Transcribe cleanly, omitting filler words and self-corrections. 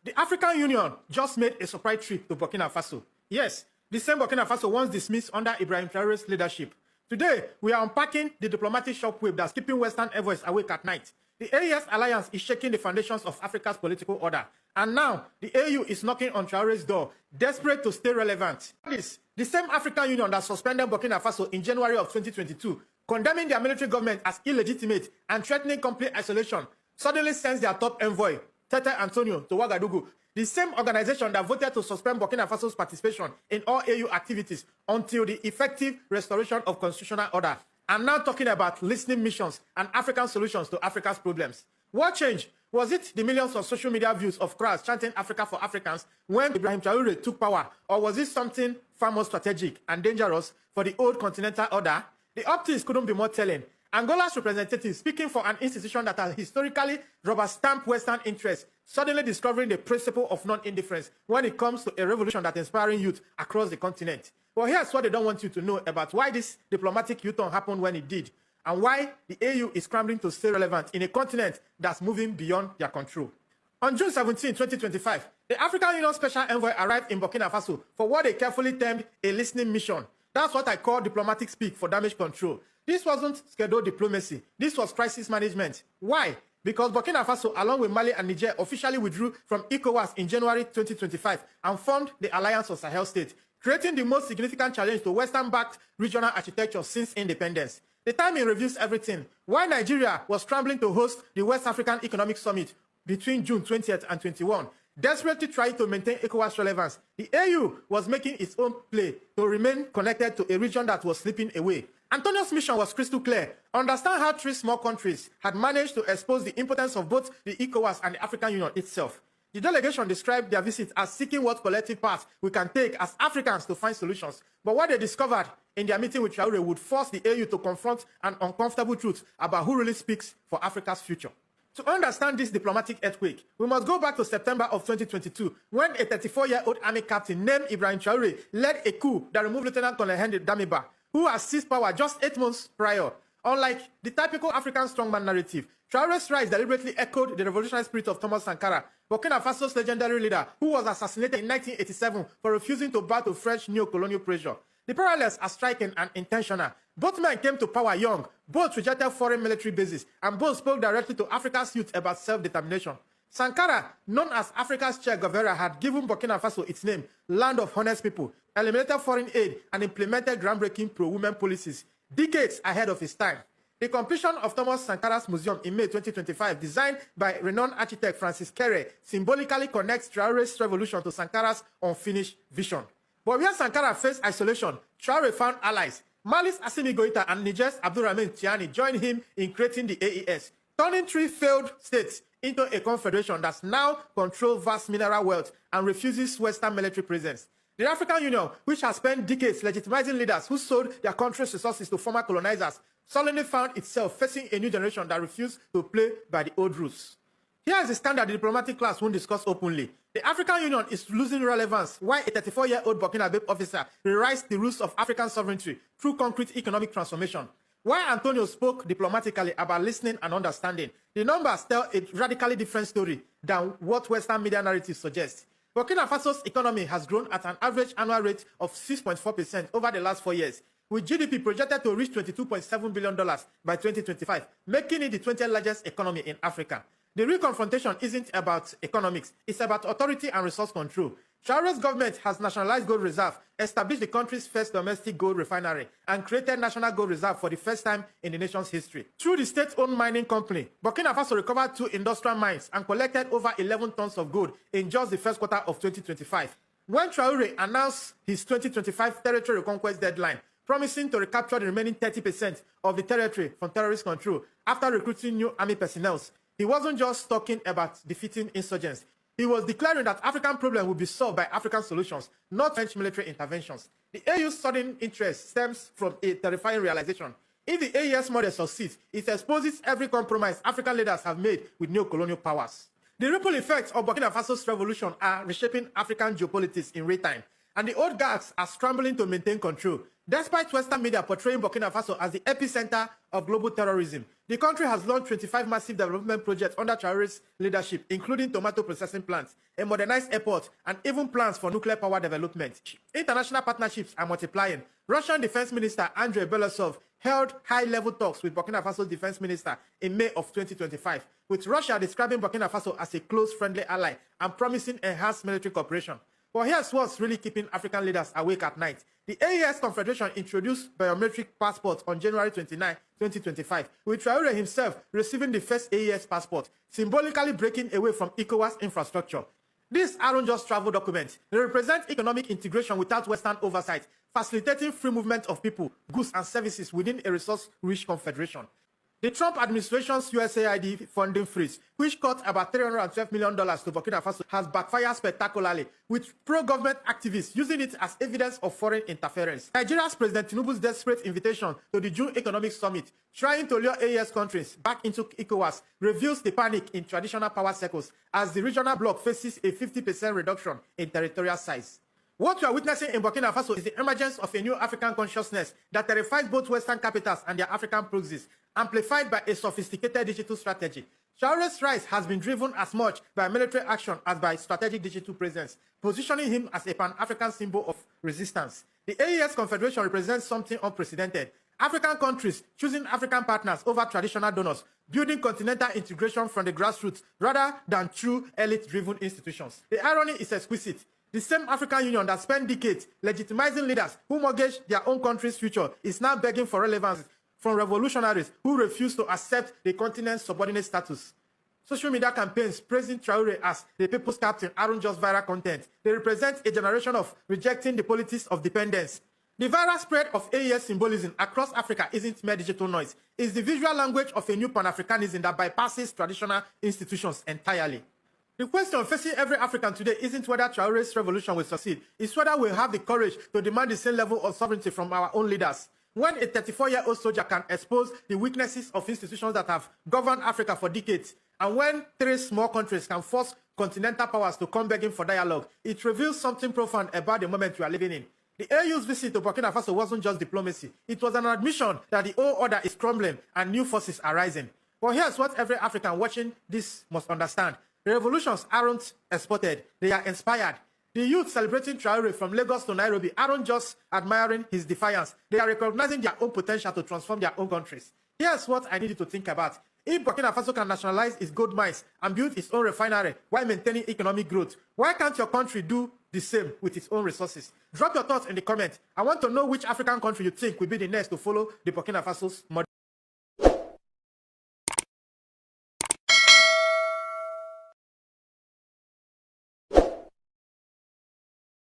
The African Union just made a surprise trip to Burkina Faso. Yes, the same Burkina Faso once dismissed under Ibrahim Traore's leadership. Today, we are unpacking the diplomatic shockwave that's keeping Western envoys awake at night. The AES alliance is shaking the foundations of Africa's political order. And now, the AU is knocking on Traore's door, desperate to stay relevant. This, the same African Union that suspended Burkina Faso in January of 2022, condemning their military government as illegitimate and threatening complete isolation, suddenly sends their top envoy, Tete Antonio, to Ouagadougou. The same organization that voted to suspend Burkina Faso's participation in all AU activities until the effective restoration of constitutional order, and now talking about listening missions and African solutions to Africa's problems. What changed? Was it the millions of social media views of crowds chanting Africa for Africans when Ibrahim Traore took power, or was it something far more strategic and dangerous for the old continental order? The optics couldn't be more telling. Angola's representative, speaking for an institution that has historically rubber-stamped Western interests, suddenly discovering the principle of non-indifference when it comes to a revolution that's inspiring youth across the continent. Well, here's what they don't want you to know about why this diplomatic U-turn happened when it did, and why the AU is scrambling to stay relevant in a continent that's moving beyond their control. On June 17, 2025, the African Union Special Envoy arrived in Burkina Faso for what they carefully termed a listening mission. That's what I call diplomatic speak for damage control. This wasn't scheduled diplomacy. This was crisis management. Why? Because Burkina Faso, along with Mali and Niger, officially withdrew from ECOWAS in January 2025 and formed the Alliance of Sahel States, creating the most significant challenge to Western-backed regional architecture since independence. The timing reveals everything. While Nigeria was scrambling to host the West African Economic Summit between June 20th and 21, desperately trying to maintain ECOWAS relevance, the AU was making its own play to remain connected to a region that was slipping away. Antonio's mission was crystal clear: understand how three small countries had managed to expose the impotence of both the ECOWAS and the African Union itself. The delegation described their visit as seeking what collective path we can take as Africans to find solutions. But what they discovered in their meeting with Traore would force the AU to confront an uncomfortable truth about who really speaks for Africa's future. To understand this diplomatic earthquake, we must go back to September of 2022, when a 34-year-old army captain named Ibrahim Traore led a coup that removed Lieutenant Colonel Henry Damiba, who has seized power just 8 months prior. Unlike the typical African strongman narrative, Traore's rise deliberately echoed the revolutionary spirit of Thomas Sankara, Burkina Faso's legendary leader, who was assassinated in 1987 for refusing to bow to French neo-colonial pressure. The parallels are striking and intentional. Both men came to power young, both rejected foreign military bases, and both spoke directly to Africa's youth about self-determination. Sankara, known as Africa's Che Guevara, had given Burkina Faso its name, Land of Honest People, eliminated foreign aid, and implemented groundbreaking pro-women policies, decades ahead of his time. The completion of Thomas Sankara's museum in May 2025, designed by renowned architect Francis Kere, symbolically connects Traore's revolution to Sankara's unfinished vision. But where Sankara faced isolation, Traore found allies. Mali's Assimi Goïta and Niger's Abdourahmane Tiani joined him in creating the AES, turning three failed states into a confederation that now controls vast mineral wealth and refuses Western military presence. The African Union, which has spent decades legitimizing leaders who sold their country's resources to former colonizers, suddenly found itself facing a new generation that refused to play by the old rules. Here is a standard the diplomatic class won't discuss openly. The African Union is losing relevance while a 34-year-old Burkinabe officer rewrites the rules of African sovereignty through concrete economic transformation. While Antonio spoke diplomatically about listening and understanding, the numbers tell a radically different story than what Western media narratives suggest. Burkina Faso's economy has grown at an average annual rate of 6.4% over the last 4 years, with GDP projected to reach $22.7 billion by 2025, making it the 20th largest economy in Africa. The real confrontation isn't about economics, it's about authority and resource control. Traore's government has nationalized gold reserve, established the country's first domestic gold refinery, and created national gold reserve for the first time in the nation's history. Through the state-owned mining company, Burkina Faso recovered 2 industrial mines and collected over 11 tons of gold in just the first quarter of 2025. When Traore announced his 2025 territory reconquest deadline, promising to recapture the remaining 30% of the territory from terrorist control after recruiting new army personnel, he wasn't just talking about defeating insurgents. He was declaring that African problems will be solved by African solutions, not French military interventions. The AU's sudden interest stems from a terrifying realization. If the AES model succeeds, it exposes every compromise African leaders have made with neo-colonial powers. The ripple effects of Burkina Faso's revolution are reshaping African geopolitics in real time, and the old guards are scrambling to maintain control. Despite Western media portraying Burkina Faso as the epicenter of global terrorism, the country has launched 25 massive development projects under Traore's leadership, including tomato processing plants, a modernized airport, and even plans for nuclear power development. International partnerships are multiplying. Russian Defense Minister Andrei Belosov held high-level talks with Burkina Faso's defense minister in May of 2025, with Russia describing Burkina Faso as a close, friendly ally and promising enhanced military cooperation. But here's what's really keeping African leaders awake at night. The AES Confederation introduced biometric passports on January 29, 2025, with Traore himself receiving the first AES passport, symbolically breaking away from ECOWAS infrastructure. These aren't just travel documents. They represent economic integration without Western oversight, facilitating free movement of people, goods, and services within a resource-rich confederation. The Trump administration's USAID funding freeze, which cut about $312 million to Burkina Faso, has backfired spectacularly, with pro-government activists using it as evidence of foreign interference. Nigeria's President Tinubu's desperate invitation to the June Economic Summit, trying to lure AES countries back into ECOWAS, reveals the panic in traditional power circles as the regional bloc faces a 50% reduction in territorial size. What we are witnessing in Burkina Faso is the emergence of a new African consciousness that terrifies both Western capitals and their African proxies, amplified by a sophisticated digital strategy. Traore's rise has been driven as much by military action as by strategic digital presence, positioning him as a pan-African symbol of resistance. The AES Confederation represents something unprecedented. African countries choosing African partners over traditional donors, building continental integration from the grassroots rather than through elite-driven institutions. The irony is exquisite. The same African Union that spent decades legitimizing leaders who mortgage their own country's future is now begging for relevance from revolutionaries who refuse to accept the continent's subordinate status. Social media campaigns praising Traore as the people's captain aren't just viral content. They represent a generation of rejecting the politics of dependence. The viral spread of AES symbolism across Africa isn't mere digital noise. It's the visual language of a new Pan-Africanism that bypasses traditional institutions entirely. The question facing every African today isn't whether Traore's revolution will succeed, it's whether we'll have the courage to demand the same level of sovereignty from our own leaders. When a 34-year-old soldier can expose the weaknesses of institutions that have governed Africa for decades, and when 3 small countries can force continental powers to come begging for dialogue, it reveals something profound about the moment we are living in. The AU's visit to Burkina Faso wasn't just diplomacy. It was an admission that the old order is crumbling and new forces are rising. But here's what every African watching this must understand. The revolutions aren't exported, they are inspired. The youth celebrating Traore from Lagos to Nairobi aren't just admiring his defiance, they are recognizing their own potential to transform their own countries. Here's what I need you to think about. If Burkina Faso can nationalize its gold mines and build its own refinery while maintaining economic growth, why can't your country do the same with its own resources? Drop your thoughts in the comments. I want to know which African country you think will be the next to follow the Burkina Faso's model.